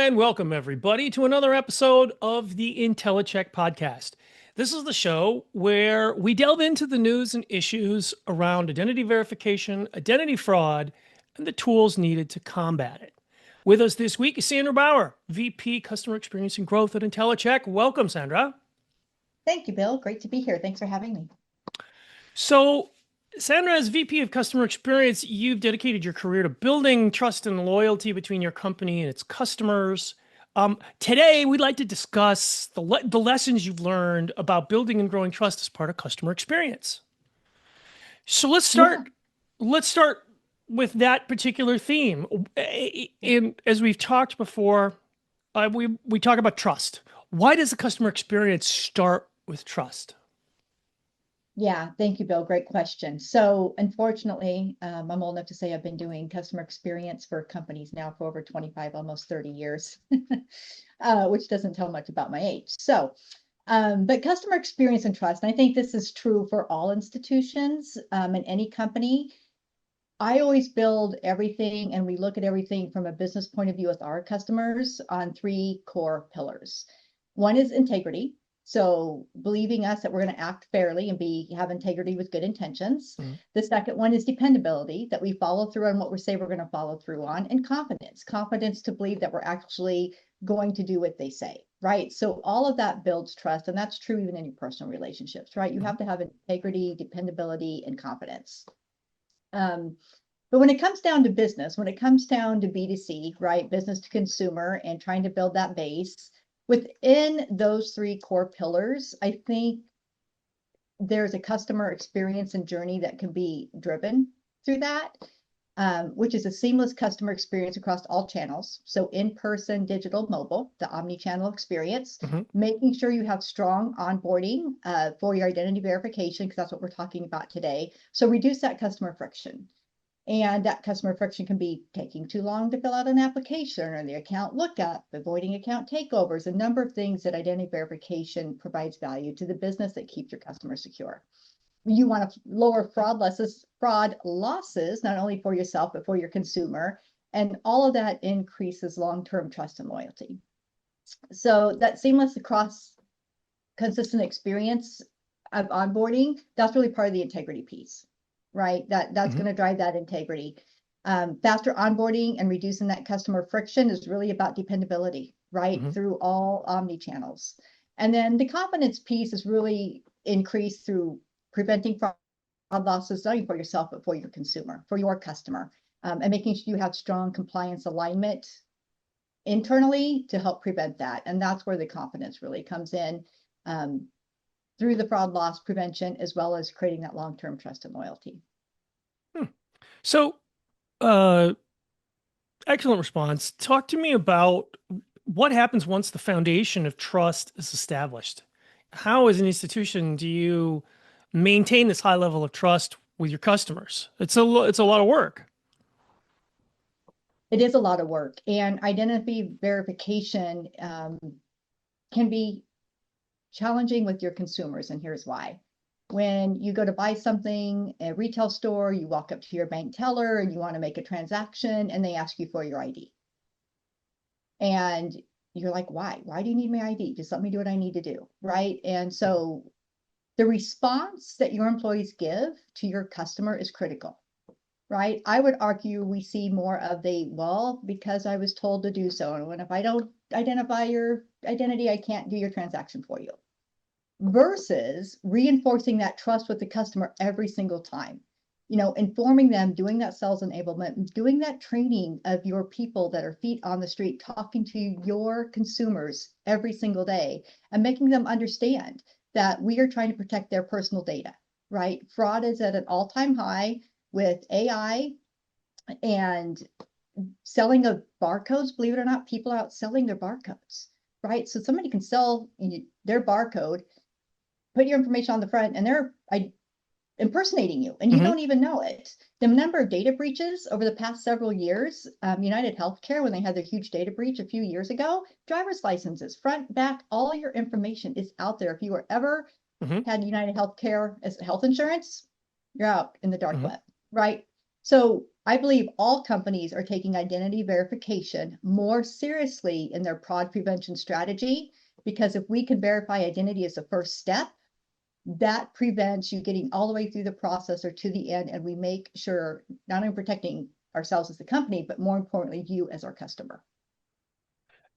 And welcome, everybody, to another episode of the Intellicheck podcast. This is the show where we delve into the news and issues around identity verification, identity fraud, and the tools needed to combat it. With us this week is Sandra Bower, VP Customer Experience and Growth at Intellicheck. Welcome, Sandra. Thank you, Bill. Great to be here. Thanks for having me. So, Sandra, as VP of Customer Experience, you've dedicated your career to building trust and loyalty between your company and its customers. Today, we'd like to discuss the lessons you've learned about building and growing trust as part of customer experience. So let's start. Let's start with that particular theme. And as we've talked before, we talk about trust. Why does the customer experience start with trust? Yeah, thank you, Bill. Great question. So unfortunately, I'm old enough to say I've been doing customer experience for companies now for over 25, almost 30 years, which doesn't tell much about my age. But customer experience and trust, and I think this is true for all institutions in any company. I always build everything and we look at everything from a business point of view with our customers on three core pillars. One is integrity. So believing us that we're going to act fairly and have integrity with good intentions. Mm-hmm. The second one is dependability, that we follow through on what we say we're going to follow through on, and confidence to believe that we're actually going to do what they say, right? So all of that builds trust, and that's true even in your personal relationships, right? You have to have integrity, dependability, and confidence. But when it comes down to business, when it comes down to B2C, right, business to consumer, and trying to build that base, within those three core pillars, I think there's a customer experience and journey that can be driven through that, which is a seamless customer experience across all channels. So in-person, digital, mobile, the omni-channel experience, making sure you have strong onboarding for your identity verification, because that's what we're talking about today. So reduce that customer friction. And that customer friction can be taking too long to fill out an application or the account lookup, avoiding account takeovers, a number of things that identity verification provides value to the business that keeps your customers secure. You want to lower fraud losses, not only for yourself, but for your consumer. And all of that increases long-term trust and loyalty. So that seamless across consistent experience of onboarding, that's really part of the integrity piece. Right, that's going to drive that integrity. Faster onboarding and reducing that customer friction is really about dependability, right, through all omni channels. And then the confidence piece is really increased through preventing fraud losses, not only for yourself, but for your consumer, for your customer, and making sure you have strong compliance alignment internally to help prevent that. And that's where the confidence really comes in. Through the fraud loss prevention, as well as creating that long-term trust and loyalty. So, excellent response. Talk to me about what happens once the foundation of trust is established. How, as an institution, do you maintain this high level of trust with your customers? It's a lot of work. It is a lot of work, and identity verification can be challenging with your consumers, and here's why. When you go to buy something at a retail store, you walk up to your bank teller and you want to make a transaction, and they ask you for your ID. And you're like, why? Why do you need my ID? Just let me do what I need to do, right? And so the response that your employees give to your customer is critical, right? I would argue we see more of because I was told to do so. And if I don't identify your identity, I can't do your transaction for you. Versus reinforcing that trust with the customer every single time, informing them, doing that sales enablement, doing that training of your people that are feet on the street, talking to your consumers every single day, and making them understand that we are trying to protect their personal data, right? Fraud is at an all-time high with AI and selling of barcodes. Believe it or not, people are out selling their barcodes, right? So somebody can sell their barcode, put your information on the front, and they're impersonating you, and you don't even know it. The number of data breaches over the past several years, United Healthcare, when they had their huge data breach a few years ago, driver's licenses, front, back, all your information is out there. If you were ever had United Healthcare as health insurance, you're out in the dark web, right? So I believe all companies are taking identity verification more seriously in their fraud prevention strategy, because if we can verify identity as the first step, that prevents you getting all the way through the process or to the end. And we make sure not only protecting ourselves as the company, but more importantly, you as our customer.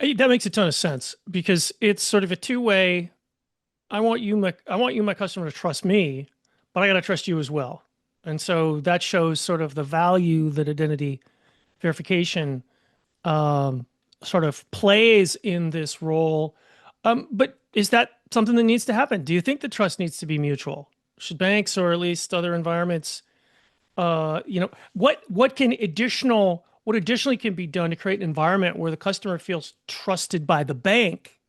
That makes a ton of sense because it's sort of a two-way. I want you, my customer, to trust me, but I got to trust you as well. And so that shows sort of the value that identity verification um, sort of plays in this role. But is that something that needs to happen? Do you think the trust needs to be mutual? Should banks or at least other environments, what additionally can be done to create an environment where the customer feels trusted by the bank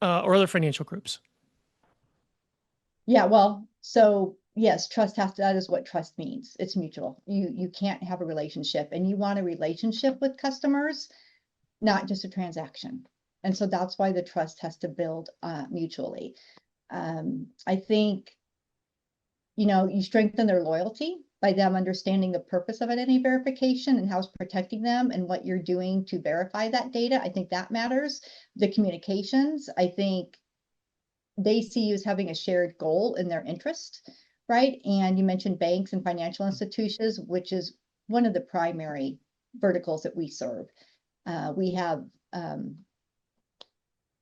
or other financial groups? Yeah, well, so yes, trust has to, that is what trust means. It's mutual. You can't have a relationship, and you want a relationship with customers, not just a transaction. And so that's why the trust has to build mutually. I think, you strengthen their loyalty by them understanding the purpose of identity verification and how it's protecting them and what you're doing to verify that data. I think that matters. The communications, I think they see you as having a shared goal in their interest, right? And you mentioned banks and financial institutions, which is one of the primary verticals that we serve. We have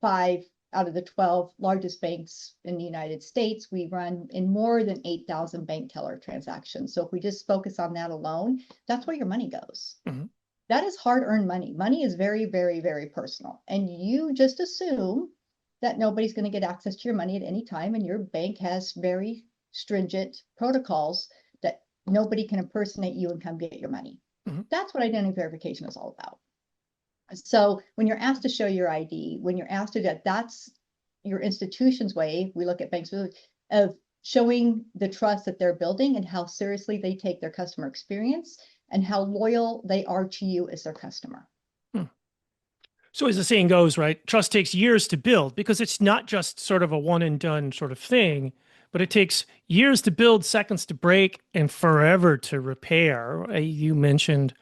5 out of the 12 largest banks in the United States. We run in more than 8,000 bank teller transactions. So if we just focus on that alone, that's where your money goes. Mhm. That is hard-earned money. Money is very, very, very personal. And you just assume that nobody's going to get access to your money at any time. And your bank has very stringent protocols that nobody can impersonate you and come get your money. Mhm. That's what identity verification is all about. So when you're asked to show your ID, when you're asked to that, that's your institution's way. We look at banks of showing the trust that they're building and how seriously they take their customer experience and how loyal they are to you as their customer. Hmm. So as the saying goes, right, trust takes years to build because it's not just sort of a one and done sort of thing, but it takes years to build, seconds to break, and forever to repair. You mentioned,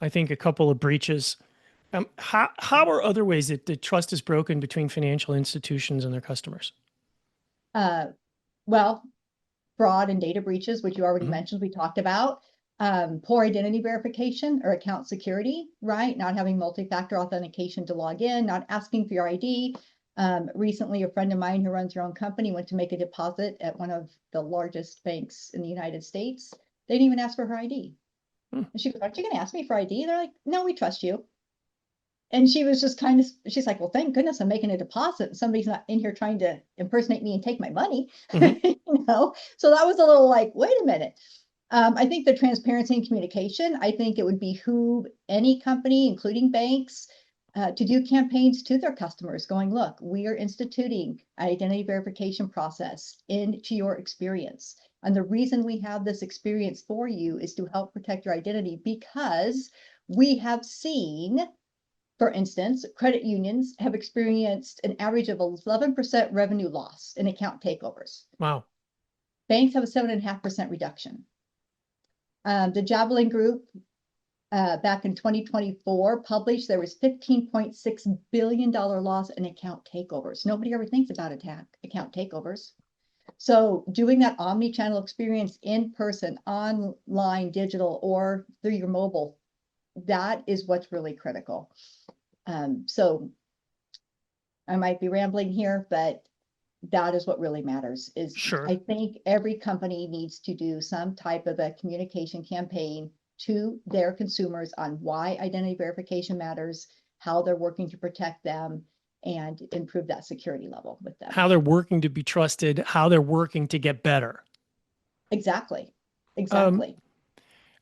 I think, a couple of breaches. How are other ways that the trust is broken between financial institutions and their customers? Uh, well, fraud and data breaches, which you already Mhm. mentioned, we talked about. Poor identity verification or account security, right? Not having multi-factor authentication to log in, not asking for your ID. Recently, a friend of mine who runs her own company went to make a deposit at one of the largest banks in the United States. They didn't even ask for her ID. Hmm. And she goes, "Aren't you going to ask me for ID?" They're like, "No, we trust you." And she was just kind of, she's like, "Well, thank goodness I'm making a deposit. Somebody's not in here trying to impersonate me and take my money." Mhm. So that was a little like, wait a minute. I think the transparency and communication, I think it would behoove any company, including banks, to do campaigns to their customers going, look, we are instituting an identity verification process into your experience. And the reason we have this experience for you is to help protect your identity, because we have seen, for instance, credit unions have experienced an average of 11% revenue loss in account takeovers. Wow. Banks have a 7.5% reduction. The Javelin Group back in 2024 published there was $15.6 billion loss in account takeovers. Nobody ever thinks about account takeovers. So doing that omni-channel experience in person, online, digital, or through your mobile, that is what's really critical. So I might be rambling here, but that is what really matters. Is Sure. I think every company needs to do some type of a communication campaign to their consumers on why identity verification matters, how they're working to protect them, and improve that security level with them. How they're working to be trusted, how they're working to get better. Exactly. Um, Exactly.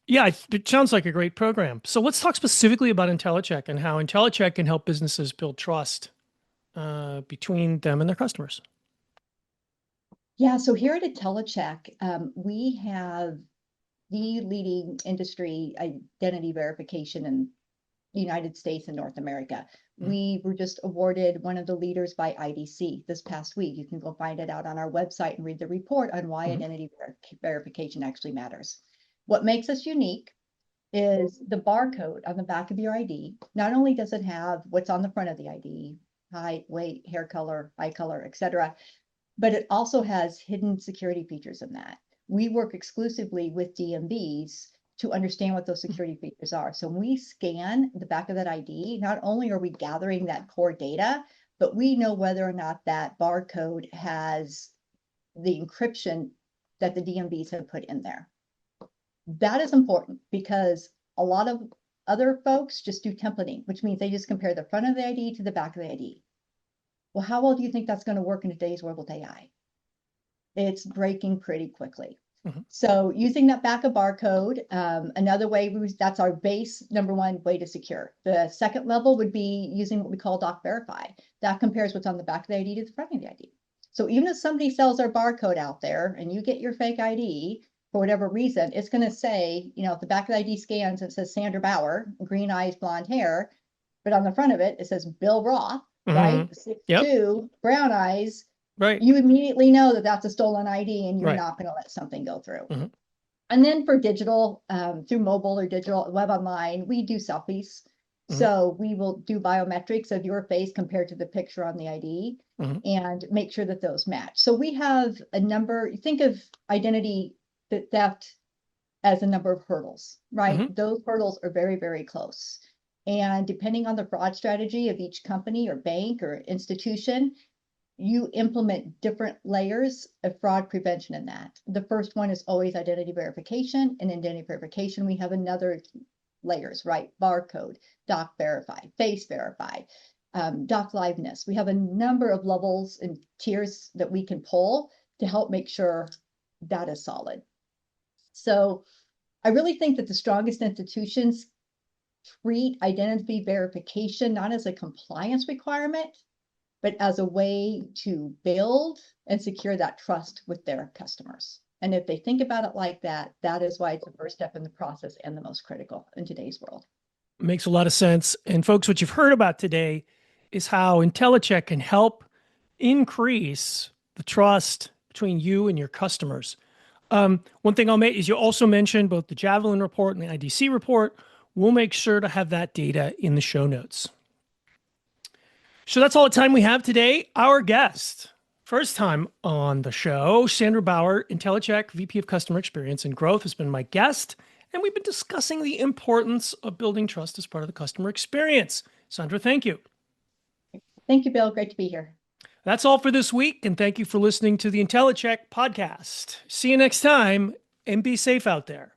yeah, it sounds like a great program. So let's talk specifically about Intellicheck and how Intellicheck can help businesses build trust between them and their customers. Yeah. So here at Intellicheck, we have the leading industry identity verification in the United States and North America. Mhm. We were just awarded one of the leaders by IDC this past week. You can go find it out on our website and read the report on why Mhm. identity verification actually matters. What makes us unique is the barcode on the back of your ID. Not only does it have what's on the front of the ID, height, weight, hair color, eye color, etc., but it also has hidden security features in that. We work exclusively with DMVs to understand what those security features are. So when we scan the back of that ID, not only are we gathering that core data, but we know whether or not that barcode has the encryption that the DMVs have put in there. That is important because a lot of other folks just do templating, which means they just compare the front of the ID to the back of the ID. Well, how well do you think that's going to work in today's world with AI? It's breaking pretty quickly. Mm-hmm. So using that back of barcode, another way, that's our base number one way to secure. The second level would be using what we call doc verify. That compares what's on the back of the ID to the front of the ID. So even if somebody sells our barcode out there and you get your fake ID, for whatever reason, it's going to say, if the back of the ID scans, it says Sandra Bower, green eyes, blonde hair, but on the front of it, it says Bill Roth, right? 6'2", Yep. brown eyes. Right. You immediately know that that's a stolen ID and you're Right. not going to let something go through. Mm-hmm. And then for digital, through mobile or digital web online, we do selfies. Mm-hmm. So we will do biometrics of your face compared to the picture on the ID Mm-hmm. and make sure that those match. So we have a number, think of identity theft as a number of hurdles, right? Mm-hmm. Those hurdles are very, very close. And depending on the fraud strategy of each company or bank or institution, you implement different layers of fraud prevention in that. The first one is always identity verification. And identity verification, we have another layers, right? Barcode, doc verify, face verify, doc liveness. We have a number of levels and tiers that we can pull to help make sure that is solid. So I really think that the strongest institutions treat identity verification not as a compliance requirement, but as a way to build and secure that trust with their customers. And if they think about it like that, that is why it's the first step in the process and the most critical in today's world. Makes a lot of sense. And folks, what you've heard about today is how Intellicheck can help increase the trust between you and your customers. One thing I'll make is you also mentioned both the Javelin report and the IDC report. We'll make sure to have that data in the show notes. So that's all the time we have today. Our guest, first time on the show, Sandra Bower, Intellicheck, VP of Customer Experience and Growth, has been my guest. And we've been discussing the importance of building trust as part of the customer experience. Sandra, thank you. Thank you, Bill. Great to be here. That's all for this week, and thank you for listening to the Intellicheck podcast. See you next time, and be safe out there.